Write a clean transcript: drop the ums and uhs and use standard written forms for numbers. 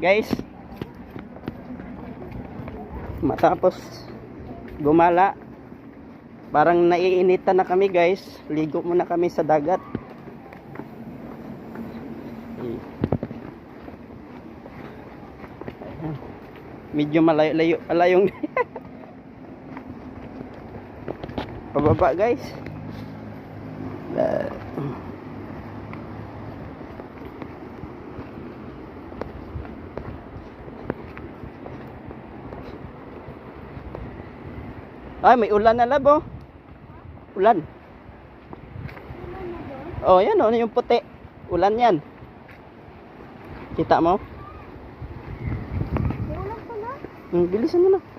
guys. Matapos gumala, parang naiinitan na kami guys. Ligo muna kami sa dagat. Medyo malayo alayong pababa guys. Ay, may ulan na labo. Ulan. Oh, yan oh, yung puti. Ulan yan. Kita mo? May ulan pala. Bilisan mo na.